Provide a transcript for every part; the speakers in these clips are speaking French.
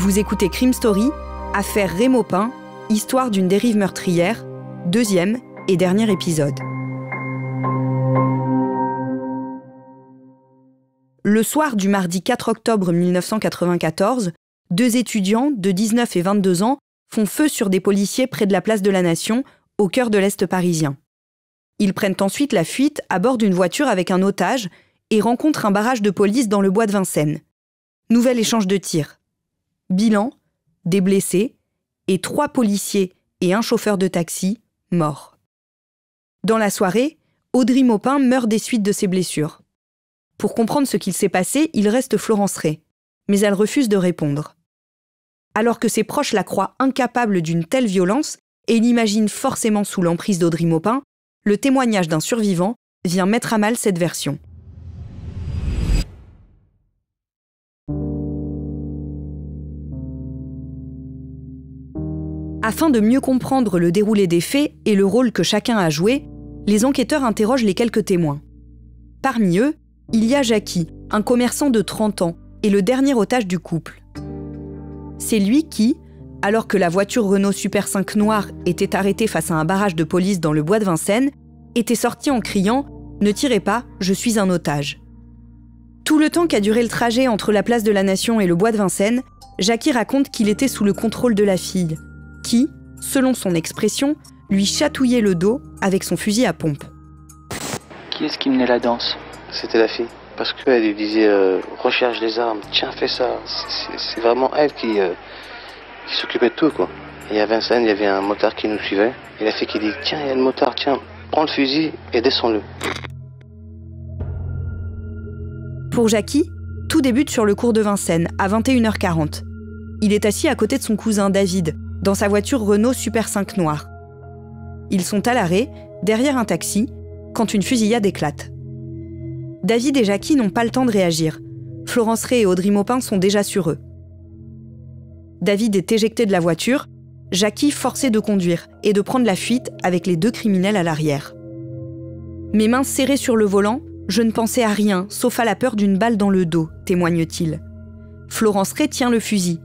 Vous écoutez Crime Story, affaire Ray Maupin, histoire d'une dérive meurtrière, 2e et dernier épisode. Le soir du mardi 4 octobre 1994, 2 étudiants de 19 et 22 ans font feu sur des policiers près de la place de la Nation, au cœur de l'Est parisien. Ils prennent ensuite la fuite à bord d'une voiture avec un otage et rencontrent un barrage de police dans le bois de Vincennes. Nouvel échange de tirs. Bilan, des blessés et 3 policiers et un chauffeur de taxi morts. Dans la soirée, Audrey Maupin meurt des suites de ses blessures. Pour comprendre ce qu'il s'est passé, il reste Florence Ray, mais elle refuse de répondre. Alors que ses proches la croient incapable d'une telle violence et l'imaginent forcément sous l'emprise d'Audrey Maupin, le témoignage d'un survivant vient mettre à mal cette version. Afin de mieux comprendre le déroulé des faits et le rôle que chacun a joué, les enquêteurs interrogent les quelques témoins. Parmi eux, il y a Jackie, un commerçant de 30 ans et le dernier otage du couple. C'est lui qui, alors que la voiture Renault Super 5 noire était arrêtée face à un barrage de police dans le bois de Vincennes, était sorti en criant « Ne tirez pas, je suis un otage ». Tout le temps qu'a duré le trajet entre la place de la Nation et le bois de Vincennes, Jackie raconte qu'il était sous le contrôle de la fille, qui, selon son expression, lui chatouillait le dos avec son fusil à pompe. Qui est-ce qui menait la danse? C'était la fille. Parce qu'elle lui disait recherche les armes, tiens fais ça. C'est vraiment elle qui s'occupait de tout quoi. Et à Vincennes, il y avait un motard qui nous suivait. Et la fille qui dit tiens il y a le motard, tiens, prends le fusil et descends-le. Pour Jackie, tout débute sur le cours de Vincennes, à 21h40. Il est assis à côté de son cousin David, dans sa voiture Renault Super 5 noire. Ils sont à l'arrêt, derrière un taxi, quand une fusillade éclate. David et Jackie n'ont pas le temps de réagir. Florence Ray et Audrey Maupin sont déjà sur eux. David est éjecté de la voiture, Jackie forcée de conduire et de prendre la fuite avec les 2 criminels à l'arrière. Mes mains serrées sur le volant, je ne pensais à rien, sauf à la peur d'une balle dans le dos, témoigne-t-il. Florence Ray tient le fusil.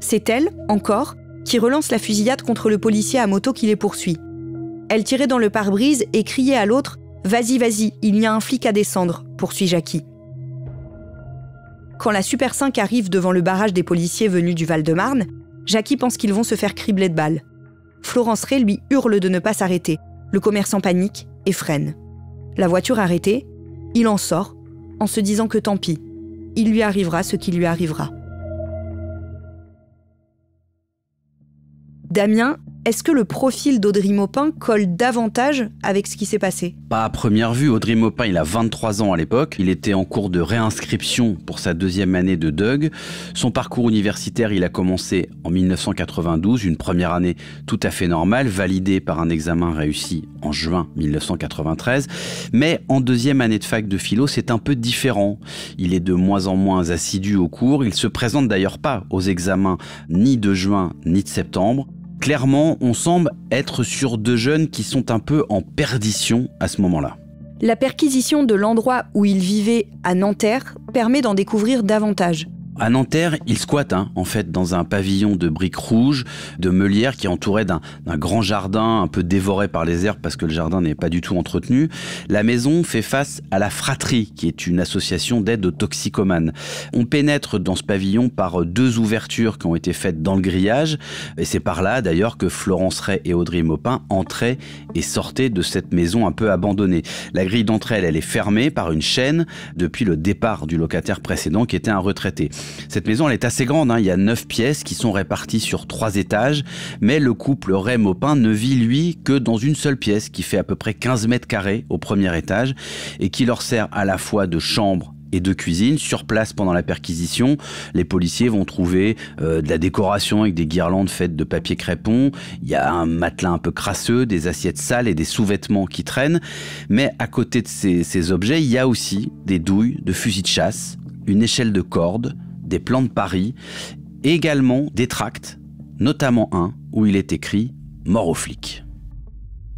C'est elle, encore, qui relance la fusillade contre le policier à moto qui les poursuit. Elle tirait dans le pare-brise et criait à l'autre « Vas-y, vas-y, il y a un flic à descendre », poursuit Jackie. Quand la Super 5 arrive devant le barrage des policiers venus du Val-de-Marne, Jackie pense qu'ils vont se faire cribler de balles. Florence Ray lui hurle de ne pas s'arrêter. Le commerçant panique et freine. La voiture arrêtée, il en sort, en se disant que tant pis, il lui arrivera ce qui lui arrivera. Damien, est-ce que le profil d'Audrey Maupin colle davantage avec ce qui s'est passé? Pas à première vue. Audrey Maupin, il a 23 ans à l'époque. Il était en cours de réinscription pour sa 2e année de DUG. Son parcours universitaire, il a commencé en 1992, une première année tout à fait normale, validée par un examen réussi en juin 1993. Mais en 2e année de fac de philo, c'est un peu différent. Il est de moins en moins assidu au cours. Il se présente d'ailleurs pas aux examens ni de juin ni de septembre. Clairement, on semble être sur 2 jeunes qui sont un peu en perdition à ce moment-là. La perquisition de l'endroit où il vivait à Nanterre permet d'en découvrir davantage. À Nanterre, il squatte en fait dans un pavillon de briques rouges, de meulières qui entourait d'un grand jardin un peu dévoré par les herbes parce que le jardin n'est pas du tout entretenu. La maison fait face à la Fratrie, qui est une association d'aide aux toxicomanes. On pénètre dans ce pavillon par 2 ouvertures qui ont été faites dans le grillage et c'est par là d'ailleurs que Florence Ray et Audrey Maupin entraient et sortaient de cette maison un peu abandonnée. La grille d'entrée, elle est fermée par une chaîne depuis le départ du locataire précédent qui était un retraité. Cette maison, elle est assez grande, il y a 9 pièces qui sont réparties sur 3 étages, mais le couple Ray Maupin ne vit, lui, que dans une seule pièce qui fait à peu près 15 mètres carrés au premier étage et qui leur sert à la fois de chambre et de cuisine. Sur place, pendant la perquisition, les policiers vont trouver de la décoration avec des guirlandes faites de papier crépon. Il y a un matelas un peu crasseux, des assiettes sales et des sous-vêtements qui traînent. Mais à côté de ces objets, il y a aussi des douilles de fusils de chasse, une échelle de corde, des plans de Paris, et également des tracts, notamment un où il est écrit « Mort aux flics ».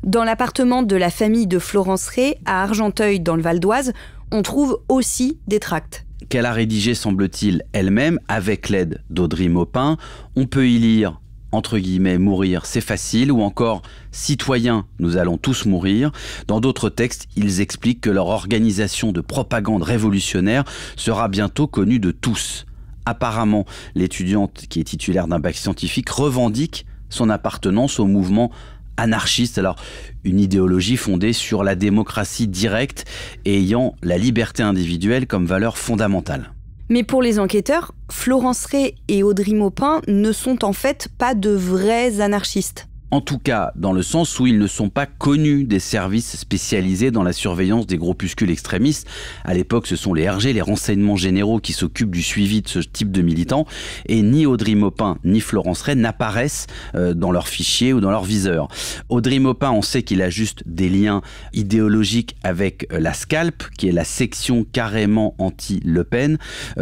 Dans l'appartement de la famille de Florence Ray, à Argenteuil, dans le Val d'Oise, on trouve aussi des tracts. qu'elle a rédigé, semble-t-il, elle-même, avec l'aide d'Audrey Maupin. On peut y lire, entre guillemets, mourir, c'est facile, ou encore citoyens, nous allons tous mourir. Dans d'autres textes, ils expliquent que leur organisation de propagande révolutionnaire sera bientôt connue de tous. Apparemment, l'étudiante qui est titulaire d'un bac scientifique revendique son appartenance au mouvement anarchiste, alors une idéologie fondée sur la démocratie directe et ayant la liberté individuelle comme valeur fondamentale. Mais pour les enquêteurs, Florence Ray et Audrey Maupin ne sont en fait pas de vrais anarchistes. En tout cas, dans le sens où ils ne sont pas connus des services spécialisés dans la surveillance des groupuscules extrémistes. À l'époque, ce sont les RG, les renseignements généraux, qui s'occupent du suivi de ce type de militants. Et ni Audrey Maupin ni Florence Ray n'apparaissent dans leurs fichiers ou dans leurs viseurs. Audrey Maupin, on sait qu'il a juste des liens idéologiques avec la SCALP, qui est la section carrément anti-Le Pen.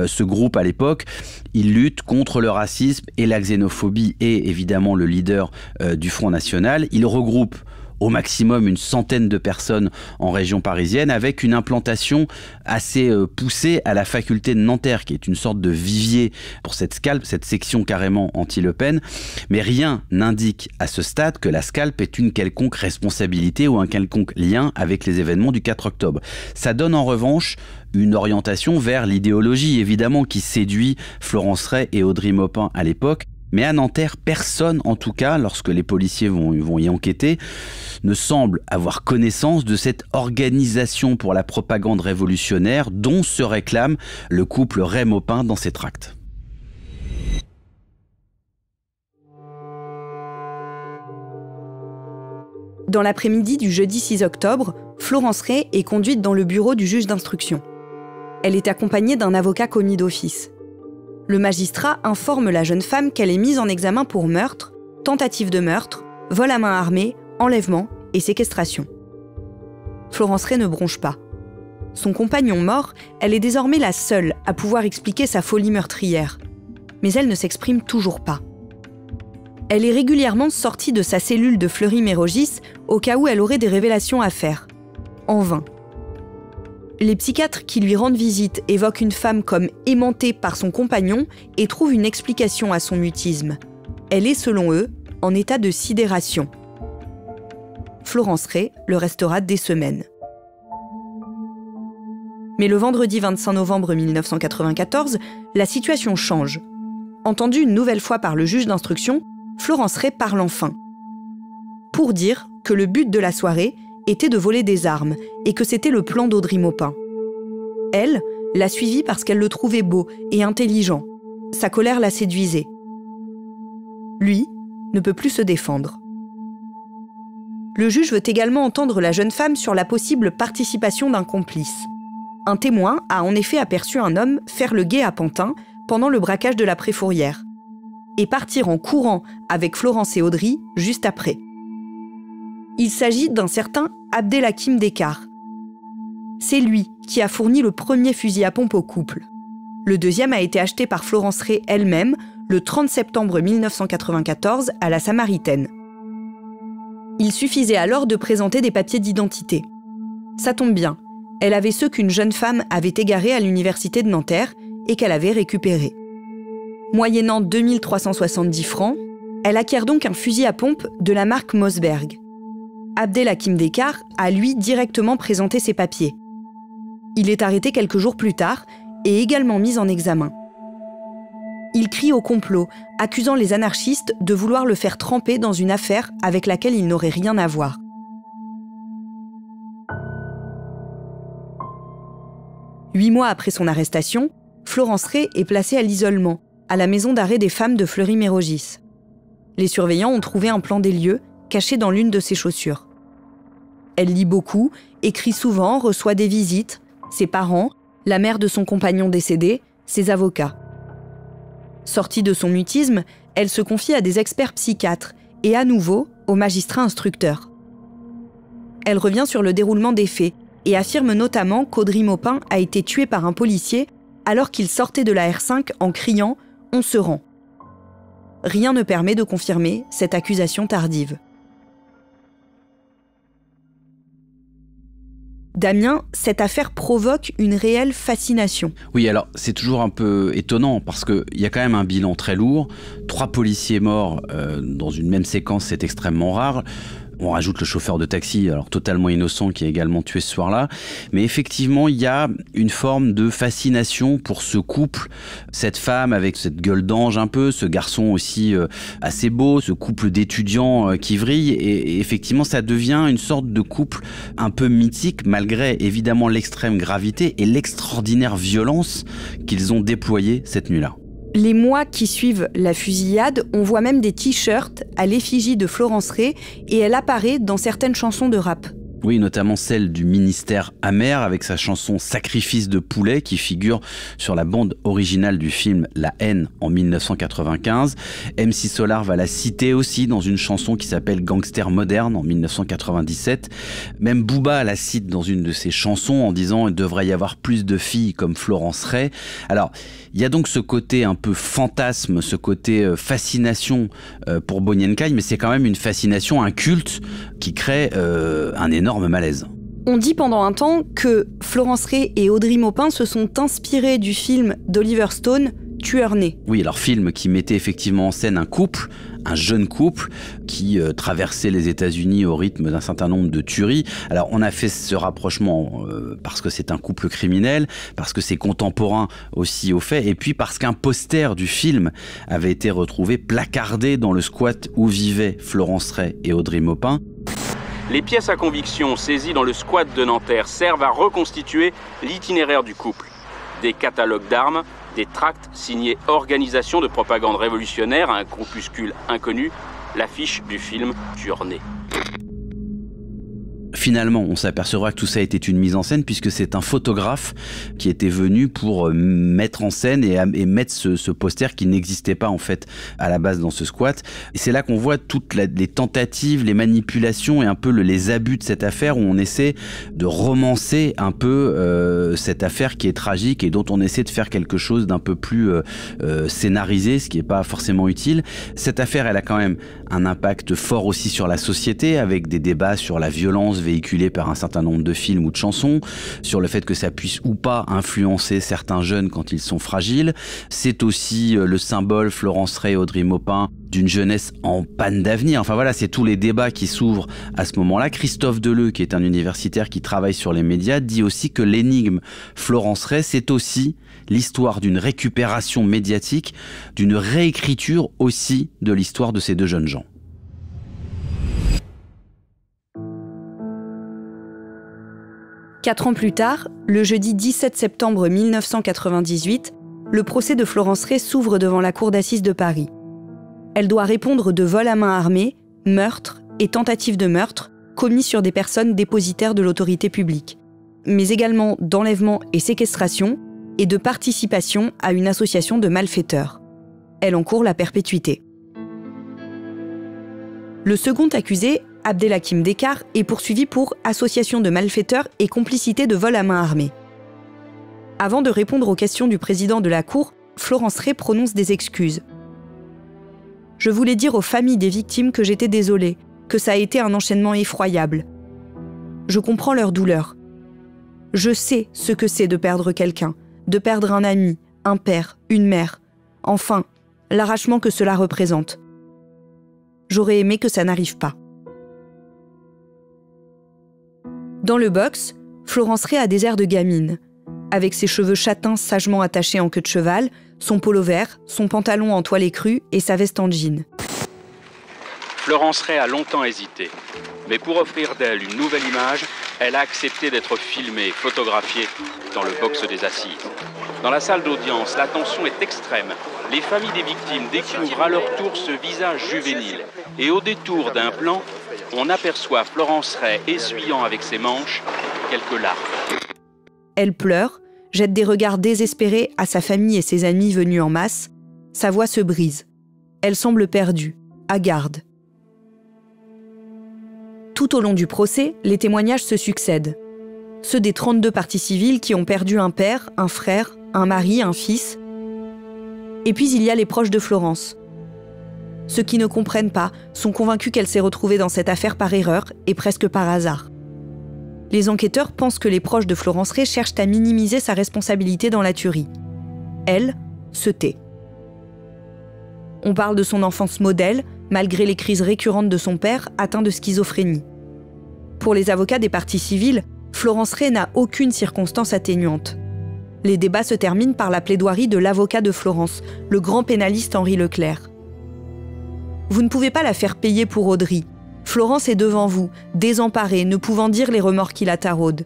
Ce groupe, à l'époque, il lutte contre le racisme et la xénophobie et évidemment le leader du Front National. Il regroupe au maximum une centaine de personnes en région parisienne avec une implantation assez poussée à la faculté de Nanterre, qui est une sorte de vivier pour cette SCALP, cette section carrément anti-Le Pen. Mais rien n'indique à ce stade que la SCALP ait une quelconque responsabilité ou un quelconque lien avec les événements du 4 octobre. Ça donne en revanche une orientation vers l'idéologie, évidemment, qui séduit Florence Ray et Audrey Maupin à l'époque. Mais à Nanterre, personne, en tout cas, lorsque les policiers vont y enquêter, ne semble avoir connaissance de cette organisation pour la propagande révolutionnaire dont se réclame le couple Ray-Maupin dans ses tracts. Dans l'après-midi du jeudi 6 octobre, Florence Ray est conduite dans le bureau du juge d'instruction. Elle est accompagnée d'un avocat commis d'office. Le magistrat informe la jeune femme qu'elle est mise en examen pour meurtre, tentative de meurtre, vol à main armée, enlèvement et séquestration. Florence Ray ne bronche pas. Son compagnon mort, elle est désormais la seule à pouvoir expliquer sa folie meurtrière. Mais elle ne s'exprime toujours pas. Elle est régulièrement sortie de sa cellule de Fleury-Mérogis au cas où elle aurait des révélations à faire. En vain. Les psychiatres qui lui rendent visite évoquent une femme comme aimantée par son compagnon et trouvent une explication à son mutisme. Elle est, selon eux, en état de sidération. Florence Ray le restera des semaines. Mais le vendredi 25 novembre 1994, la situation change. Entendue une nouvelle fois par le juge d'instruction, Florence Ray parle enfin. Pour dire que le but de la soirée était de voler des armes et que c'était le plan d'Audrey Maupin. Elle l'a suivi parce qu'elle le trouvait beau et intelligent. Sa colère la séduisait. Lui ne peut plus se défendre. Le juge veut également entendre la jeune femme sur la possible participation d'un complice. Un témoin a en effet aperçu un homme faire le guet à Pantin pendant le braquage de la Préfourrière et partir en courant avec Florence et Audrey juste après. Il s'agit d'un certain Abdelhakim Dekar. C'est lui qui a fourni le premier fusil à pompe au couple. Le deuxième a été acheté par Florence Ray elle-même le 30 septembre 1994 à la Samaritaine. Il suffisait alors de présenter des papiers d'identité. Ça tombe bien, elle avait ceux qu'une jeune femme avait égarés à l'université de Nanterre et qu'elle avait récupérés. Moyennant 2370 francs, elle acquiert donc un fusil à pompe de la marque Mossberg. Abdelhakim Dekar a lui directement présenté ses papiers. Il est arrêté quelques jours plus tard et également mis en examen. Il crie au complot, accusant les anarchistes de vouloir le faire tremper dans une affaire avec laquelle il n'aurait rien à voir. Huit mois après son arrestation, Florence Ray est placée à l'isolement, à la maison d'arrêt des femmes de Fleury-Mérogis. Les surveillants ont trouvé un plan des lieux caché dans l'une de ses chaussures. Elle lit beaucoup, écrit souvent, reçoit des visites, ses parents, la mère de son compagnon décédé, ses avocats. Sortie de son mutisme, elle se confie à des experts psychiatres et à nouveau au magistrat instructeur. Elle revient sur le déroulement des faits et affirme notamment qu'Audrey Maupin a été tuée par un policier alors qu'il sortait de la R5 en criant « On se rend ». Rien ne permet de confirmer cette accusation tardive. Damien, cette affaire provoque une réelle fascination. Oui, alors c'est toujours un peu étonnant parce qu'il y a quand même un bilan très lourd. 3 policiers morts dans une même séquence, c'est extrêmement rare. On rajoute le chauffeur de taxi, alors totalement innocent, qui est également tué ce soir-là. Mais effectivement, il y a une forme de fascination pour ce couple. Cette femme avec cette gueule d'ange un peu, ce garçon aussi assez beau, ce couple d'étudiants qui vrille. Et effectivement, ça devient une sorte de couple un peu mythique, malgré évidemment l'extrême gravité et l'extraordinaire violence qu'ils ont déployée cette nuit-là. Les mois qui suivent la fusillade, on voit même des t-shirts à l'effigie de Florence Ray et elle apparaît dans certaines chansons de rap. Oui, notamment celle du Ministère amer avec sa chanson Sacrifice de poulet qui figure sur la bande originale du film La haine en 1995. MC Solar va la citer aussi dans une chanson qui s'appelle Gangster moderne en 1997. Même Booba la cite dans une de ses chansons en disant « Il devrait y avoir plus de filles comme Florence Ray ». Alors, il y a donc ce côté un peu fantasme, ce côté fascination pour Bonnie and Clyde, mais c'est quand même une fascination, un culte qui crée un énorme malaise. On dit pendant un temps que Florence Ray et Audrey Maupin se sont inspirés du film d'Oliver Stone, Tueur né. Oui, alors film qui mettait effectivement en scène un couple, un jeune couple qui traversait les États-Unis au rythme d'un certain nombre de tueries. Alors on a fait ce rapprochement parce que c'est un couple criminel, parce que c'est contemporain aussi au fait, et puis parce qu'un poster du film avait été retrouvé placardé dans le squat où vivaient Florence Ray et Audrey Maupin. Les pièces à conviction saisies dans le squat de Nanterre servent à reconstituer l'itinéraire du couple. Des catalogues d'armes, des tracts signés Organisation de propagande révolutionnaire à un groupuscule inconnu, l'affiche du film Tueur né. Finalement, on s'apercevra que tout ça était une mise en scène puisque c'est un photographe qui était venu pour mettre en scène et mettre ce poster qui n'existait pas en fait à la base dans ce squat. Et c'est là qu'on voit toutes les tentatives, les manipulations et un peu les abus de cette affaire où on essaie de romancer un peu cette affaire qui est tragique et dont on essaie de faire quelque chose d'un peu plus scénarisé, ce qui n'est pas forcément utile. Cette affaire, elle a quand même un impact fort aussi sur la société avec des débats sur la violence véhiculée par un certain nombre de films ou de chansons, sur le fait que ça puisse ou pas influencer certains jeunes quand ils sont fragiles. C'est aussi le symbole Florence Ray et Audrey Maupin d'une jeunesse en panne d'avenir. Enfin voilà, c'est tous les débats qui s'ouvrent à ce moment-là. Christophe Deleu, qui est un universitaire qui travaille sur les médias, dit aussi que l'énigme Florence Ray, c'est aussi l'histoire d'une récupération médiatique, d'une réécriture aussi de l'histoire de ces deux jeunes gens. Quatre ans plus tard, le jeudi 17 septembre 1998, le procès de Florence Ray s'ouvre devant la cour d'assises de Paris. Elle doit répondre de vol à main armée, meurtre et tentative de meurtre commis sur des personnes dépositaires de l'autorité publique, mais également d'enlèvement et séquestration et de participation à une association de malfaiteurs. Elle encourt la perpétuité. Le second accusé, Abdelhakim Dekar, est poursuivi pour association de malfaiteurs et complicité de vol à main armée. Avant de répondre aux questions du président de la Cour, Florence Ray prononce des excuses. « Je voulais dire aux familles des victimes que j'étais désolée, que ça a été un enchaînement effroyable. Je comprends leur douleur. Je sais ce que c'est de perdre quelqu'un, de perdre un ami, un père, une mère. Enfin, l'arrachement que cela représente. J'aurais aimé que ça n'arrive pas. » Dans le box, Florence Ray a des airs de gamine, avec ses cheveux châtains sagement attachés en queue de cheval, son polo vert, son pantalon en toile écrue et sa veste en jean. Florence Ray a longtemps hésité, mais pour offrir d'elle une nouvelle image, elle a accepté d'être filmée, photographiée dans le box des assises. Dans la salle d'audience, la tension est extrême. Les familles des victimes découvrent à leur tour ce visage juvénile. Et au détour d'un plan, on aperçoit Florence Ray essuyant avec ses manches quelques larmes. Elle pleure, jette des regards désespérés à sa famille et ses amis venus en masse. Sa voix se brise. Elle semble perdue, hagarde. Tout au long du procès, les témoignages se succèdent. Ceux des 32 parties civiles qui ont perdu un père, un frère, un mari, un fils. Et puis il y a les proches de Florence. Ceux qui ne comprennent pas sont convaincus qu'elle s'est retrouvée dans cette affaire par erreur et presque par hasard. Les enquêteurs pensent que les proches de Florence Ray cherchent à minimiser sa responsabilité dans la tuerie. Elle se tait. On parle de son enfance modèle, malgré les crises récurrentes de son père, atteint de schizophrénie. Pour les avocats des parties civiles, Florence Ray n'a aucune circonstance atténuante. Les débats se terminent par la plaidoirie de l'avocat de Florence, le grand pénaliste Henri Leclerc. Vous ne pouvez pas la faire payer pour Audrey. Florence est devant vous, désemparée, ne pouvant dire les remords qui la taraudent.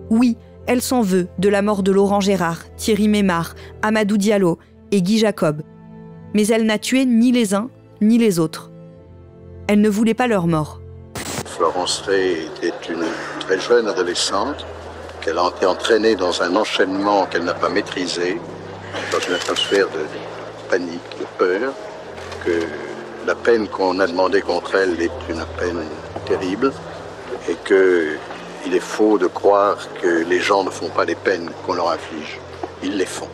Oui, elle s'en veut de la mort de Laurent Gérard, Thierry Mémard, Amadou Diallo et Guy Jacob. Mais elle n'a tué ni les uns ni les autres. Elle ne voulait pas leur mort. Florence Ray était une très jeune adolescente qu'elle a été entraînée dans un enchaînement qu'elle n'a pas maîtrisé, dans une atmosphère de panique, de peur, que la peine qu'on a demandée contre elle est une peine terrible et qu'il est faux de croire que les gens ne font pas les peines qu'on leur inflige. Ils les font.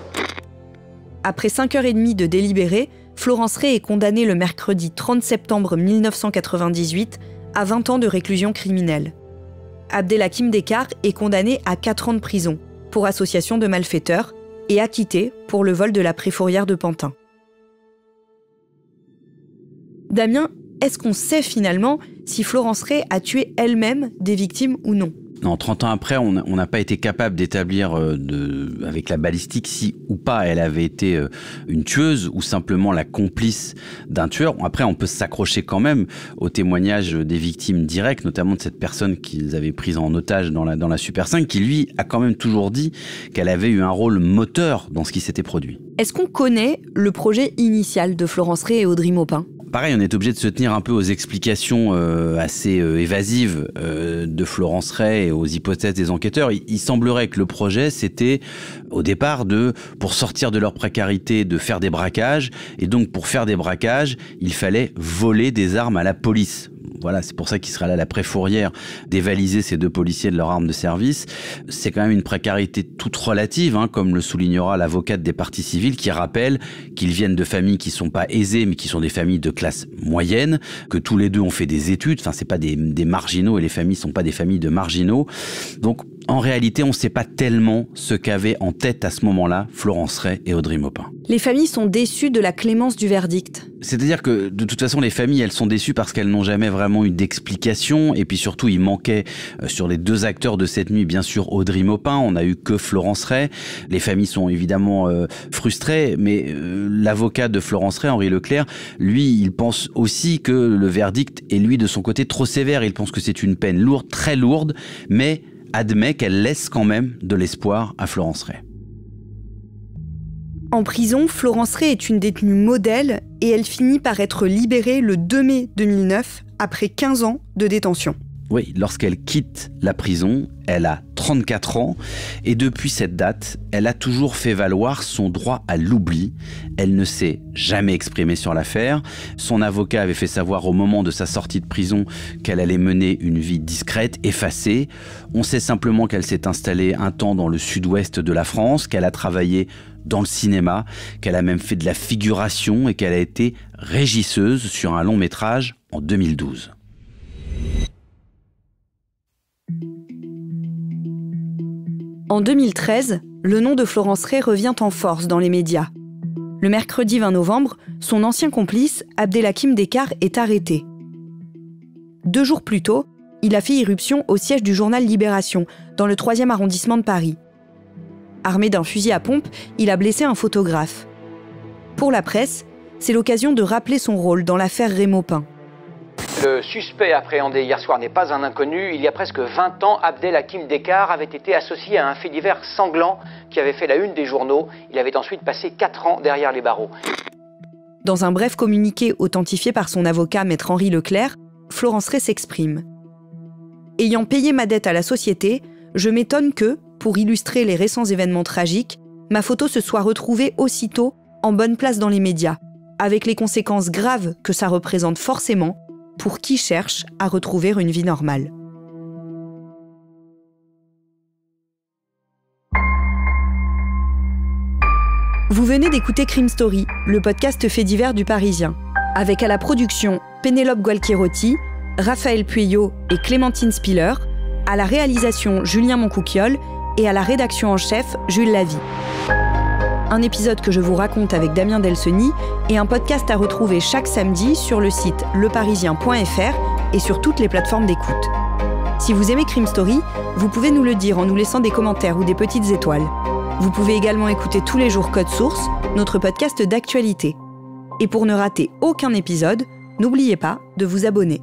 Après 5h30 de délibéré, Florence Ray est condamnée le mercredi 30 septembre 1998 à 20 ans de réclusion criminelle. Abdelhakim Descartes est condamné à 4 ans de prison pour association de malfaiteurs et acquitté pour le vol de la préfourrière de Pantin. Damien, est-ce qu'on sait finalement si Florence Ray a tué elle-même des victimes ou non ? Non, 30 ans après, on n'a pas été capable d'établir avec la balistique si ou pas elle avait été une tueuse ou simplement la complice d'un tueur. Après, on peut s'accrocher quand même aux témoignages des victimes directes, notamment de cette personne qu'ils avaient prise en otage dans la Super 5, qui lui a quand même toujours dit qu'elle avait eu un rôle moteur dans ce qui s'était produit. Est-ce qu'on connaît le projet initial de Florence Ray et Audrey Maupin ? Pareil, on est obligé de se tenir un peu aux explications assez évasives de Florence Ray et aux hypothèses des enquêteurs. Il semblerait que le projet, c'était au départ pour sortir de leur précarité, de faire des braquages. Et donc, pour faire des braquages, il fallait voler des armes à la police. Voilà, c'est pour ça qu'il serait là la préfourrière, dévaliser ces 2 policiers de leurs armes de service. C'est quand même une précarité toute relative, comme le soulignera l'avocate des parties civiles, qui rappelle qu'ils viennent de familles qui sont pas aisées, mais qui sont des familles de classe moyenne, que tous les deux ont fait des études. Enfin, c'est pas des marginaux et les familles sont pas des familles de marginaux. Donc, en réalité, on ne sait pas tellement ce qu'avaient en tête à ce moment-là Florence Ray et Audrey Maupin. Les familles sont déçues de la clémence du verdict. C'est-à-dire que, de toute façon, les familles, elles sont déçues parce qu'elles n'ont jamais vraiment eu d'explication. Et puis surtout, il manquait sur les 2 acteurs de cette nuit, bien sûr, Audrey Maupin. On n'a eu que Florence Ray. Les familles sont évidemment frustrées. Mais l'avocat de Florence Ray, Henri Leclerc, lui, il pense aussi que le verdict est, lui, de son côté, trop sévère. Il pense que c'est une peine lourde, très lourde, mais admet qu'elle laisse quand même de l'espoir à Florence Ray. En prison, Florence Ray est une détenue modèle et elle finit par être libérée le 2 mai 2009 après 15 ans de détention. Oui, lorsqu'elle quitte la prison, elle a 34 ans et depuis cette date, elle a toujours fait valoir son droit à l'oubli. Elle ne s'est jamais exprimée sur l'affaire. Son avocat avait fait savoir au moment de sa sortie de prison qu'elle allait mener une vie discrète, effacée. On sait simplement qu'elle s'est installée un temps dans le sud-ouest de la France, qu'elle a travaillé dans le cinéma, qu'elle a même fait de la figuration et qu'elle a été régisseuse sur un long métrage en 2012. En 2013, le nom de Florence Ray revient en force dans les médias. Le mercredi 20 novembre, son ancien complice, Abdelhakim Descartes, est arrêté. 2 jours plus tôt, il a fait irruption au siège du journal Libération, dans le 3e arrondissement de Paris. Armé d'un fusil à pompe, il a blessé un photographe. Pour la presse, c'est l'occasion de rappeler son rôle dans l'affaire Ray Maupin. Le suspect appréhendé hier soir n'est pas un inconnu. Il y a presque 20 ans, Abdelhakim Descartes avait été associé à un fait divers sanglant qui avait fait la une des journaux. Il avait ensuite passé 4 ans derrière les barreaux. Dans un bref communiqué authentifié par son avocat, maître Henri Leclerc, Florence Ray s'exprime. « Ayant payé ma dette à la société, je m'étonne que, pour illustrer les récents événements tragiques, ma photo se soit retrouvée aussitôt en bonne place dans les médias, avec les conséquences graves que ça représente forcément pour qui cherche à retrouver une vie normale. » Vous venez d'écouter Crime Story, le podcast fait divers du Parisien, avec à la production Pénélope Gualquierotti, Raphaël Pueyo et Clémentine Spiller, À la réalisation, Julien Moncouquiol et à la rédaction en chef, Jules Lavie. Un épisode que je vous raconte avec Damien Delseny et un podcast à retrouver chaque samedi sur le site leparisien.fr et sur toutes les plateformes d'écoute. Si vous aimez Crime Story, vous pouvez nous le dire en nous laissant des commentaires ou des petites étoiles. Vous pouvez également écouter tous les jours Code Source, notre podcast d'actualité. Et pour ne rater aucun épisode, n'oubliez pas de vous abonner.